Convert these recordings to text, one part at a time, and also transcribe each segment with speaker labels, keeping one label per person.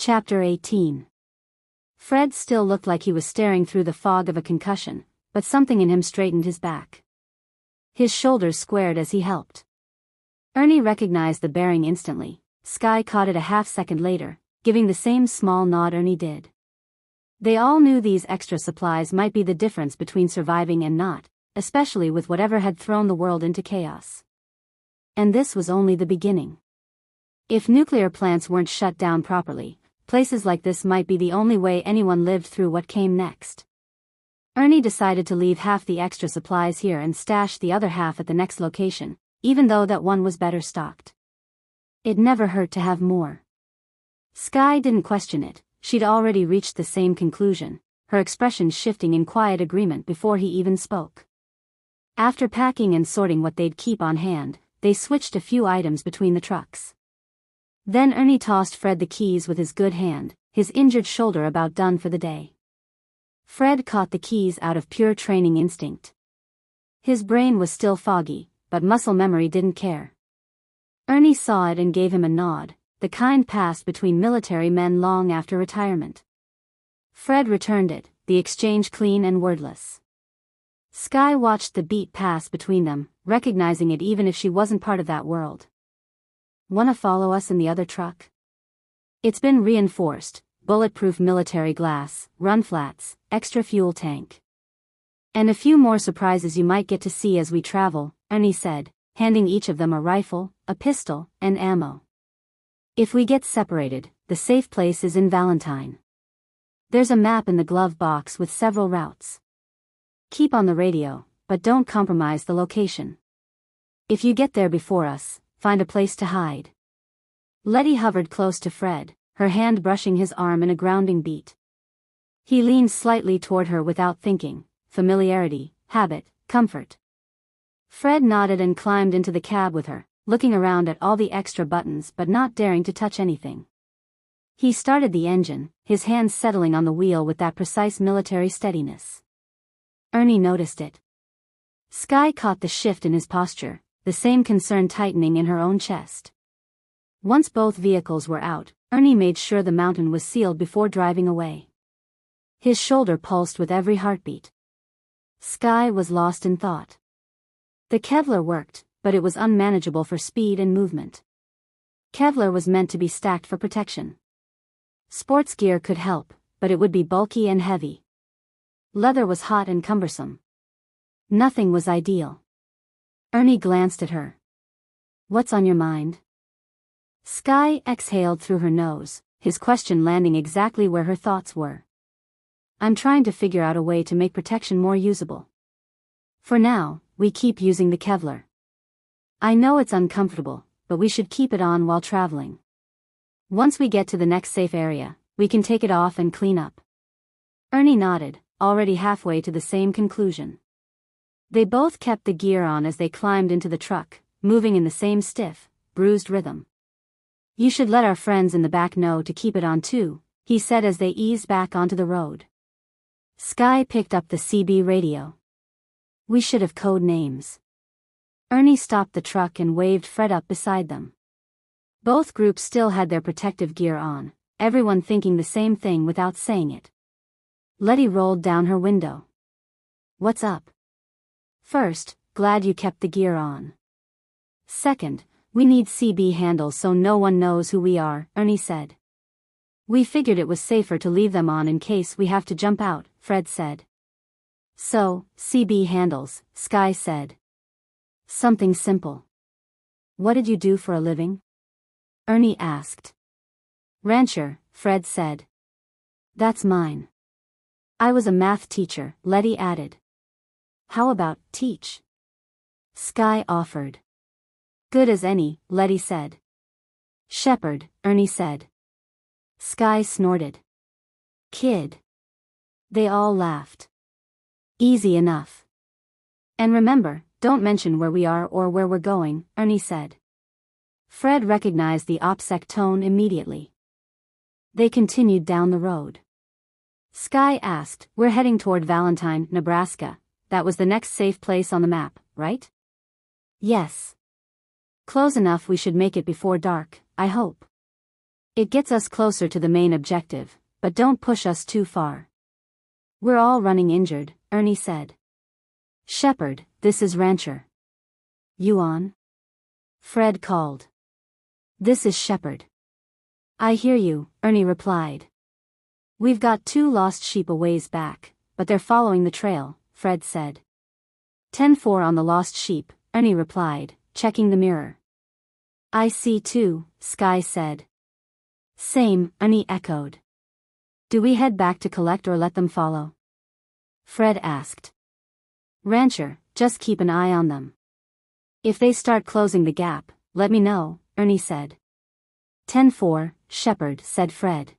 Speaker 1: Chapter 18. Fred still looked like he was staring through the fog of a concussion, but something in him straightened his back. His shoulders squared as he helped. Ernie recognized the bearing instantly. Sky caught it a half-second later, giving the same small nod Ernie did. They all knew these extra supplies might be the difference between surviving and not, especially with whatever had thrown the world into chaos. And this was only the beginning. If nuclear plants weren't shut down properly, places like this might be the only way anyone lived through what came next. Ernie decided to leave half the extra supplies here and stash the other half at the next location, even though that one was better stocked. It never hurt to have more. Sky didn't question it, she'd already reached the same conclusion, her expression shifting in quiet agreement before he even spoke. After packing and sorting what they'd keep on hand, they switched a few items between the trucks. Then Ernie tossed Fred the keys with his good hand, his injured shoulder about done for the day. Fred caught the keys out of pure training instinct. His brain was still foggy, but muscle memory didn't care. Ernie saw it and gave him a nod, the kind passed between military men long after retirement. Fred returned it, the exchange clean and wordless. Sky watched the beat pass between them, recognizing it even if she wasn't part of that world. "Wanna follow us in the other truck? It's been reinforced, bulletproof military glass, run flats, extra fuel tank. And a few more surprises you might get to see as we travel," Ernie said, handing each of them a rifle, a pistol, and ammo. "If we get separated, the safe place is in Valentine. There's a map in the glove box with several routes. Keep on the radio, but don't compromise the location. If you get there before us, find a place to hide." Letty hovered close to Fred, her hand brushing his arm in a grounding beat. He leaned slightly toward her without thinking, familiarity, habit, comfort. Fred nodded and climbed into the cab with her, looking around at all the extra buttons but not daring to touch anything. He started the engine, his hands settling on the wheel with that precise military steadiness. Ernie noticed it. Sky caught the shift in his posture, the same concern tightening in her own chest. Once both vehicles were out, Ernie made sure the mountain was sealed before driving away. His shoulder pulsed with every heartbeat. Sky was lost in thought. The Kevlar worked, but it was unmanageable for speed and movement. Kevlar was meant to be stacked for protection. Sports gear could help, but it would be bulky and heavy. Leather was hot and cumbersome. Nothing was ideal. Ernie glanced at her. "What's on your mind?" Sky exhaled through her nose, his question landing exactly where her thoughts were. "I'm trying to figure out a way to make protection more usable. For now, we keep using the Kevlar. I know it's uncomfortable, but we should keep it on while traveling. Once we get to the next safe area, we can take it off and clean up." Ernie nodded, already halfway to the same conclusion. They both kept the gear on as they climbed into the truck, moving in the same stiff, bruised rhythm. "You should let our friends in the back know to keep it on too," he said as they eased back onto the road. Sky picked up the CB radio. "We should have code names." Ernie stopped the truck and waved Fred up beside them. Both groups still had their protective gear on, everyone thinking the same thing without saying it. Letty rolled down her window. "What's up?" "First, glad you kept the gear on. Second, we need CB handles so no one knows who we are," Ernie said. "We figured it was safer to leave them on in case we have to jump out," Fred said. "So, CB handles," Sky said. "Something simple." "What did you do for a living?" Ernie asked. "Rancher," Fred said. "That's mine." "I was a math teacher," Letty added. "How about teach?" Sky offered. "Good as any," Letty said. "Shepherd," Ernie said. Sky snorted. "Kid." They all laughed. "Easy enough. And remember, don't mention where we are or where we're going," Ernie said. Fred recognized the OPSEC tone immediately. They continued down the road. Sky asked, "We're heading toward Valentine, Nebraska. That was the next safe place on the map, right?" "Yes. Close enough we should make it before dark, I hope." It gets us closer to the main objective, but don't push us too far. We're all running injured, Ernie said. Shepard, this is Rancher. You on? Fred called. This is Shepard. I hear you, Ernie replied. We've got 2 lost sheep a ways back, but they're following the trail, Fred said. 10-4 on the lost sheep, Ernie replied, checking the mirror. I see 2, Sky said. Same, Ernie echoed. Do we head back to collect or let them follow? Fred asked. Rancher, just keep an eye on them. If they start closing the gap, let me know, Ernie said. 10-4, Shepard, said Fred.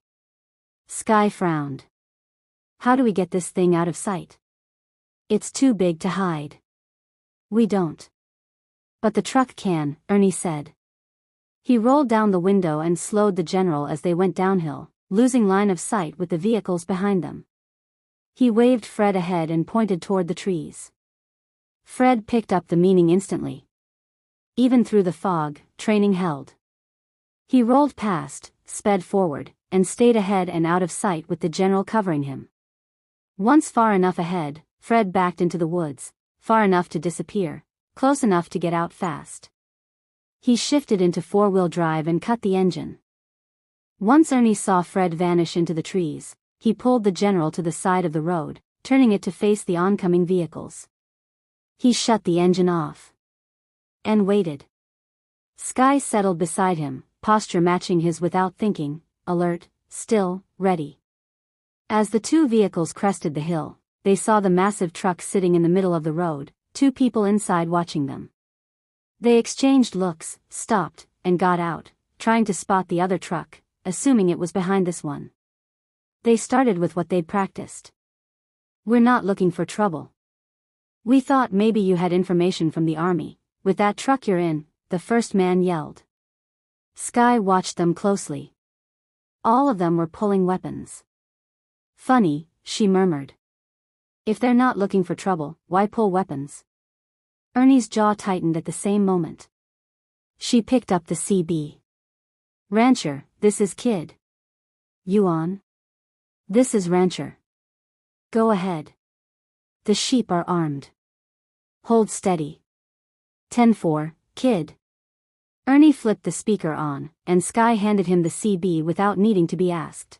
Speaker 1: Sky frowned. How do we get this thing out of sight? It's too big to hide. We don't. But the truck can, Ernie said. He rolled down the window and slowed the general as they went downhill, losing line of sight with the vehicles behind them. He waved Fred ahead and pointed toward the trees. Fred picked up the meaning instantly. Even through the fog, training held. He rolled past, sped forward, and stayed ahead and out of sight with the general covering him. Once far enough ahead, Fred backed into the woods, far enough to disappear, close enough to get out fast. He shifted into 4-wheel drive and cut the engine. Once Ernie saw Fred vanish into the trees, he pulled the general to the side of the road, turning it to face the oncoming vehicles. He shut the engine off. And waited. Sky settled beside him, posture matching his without thinking, alert, still, ready. As the 2 vehicles crested the hill, they saw the massive truck sitting in the middle of the road, 2 people inside watching them. They exchanged looks, stopped, and got out, trying to spot the other truck, assuming it was behind this one. They started with what they'd practiced. We're not looking for trouble. We thought maybe you had information from the army. With that truck you're in, the first man yelled. Sky watched them closely. All of them were pulling weapons. Funny, she murmured. If they're not looking for trouble, why pull weapons? Ernie's jaw tightened at the same moment. She picked up the CB. Rancher, this is Kid. You on? This is Rancher. Go ahead. The sheep are armed. Hold steady. 10-4, Kid. Ernie flipped the speaker on, and Sky handed him the CB without needing to be asked.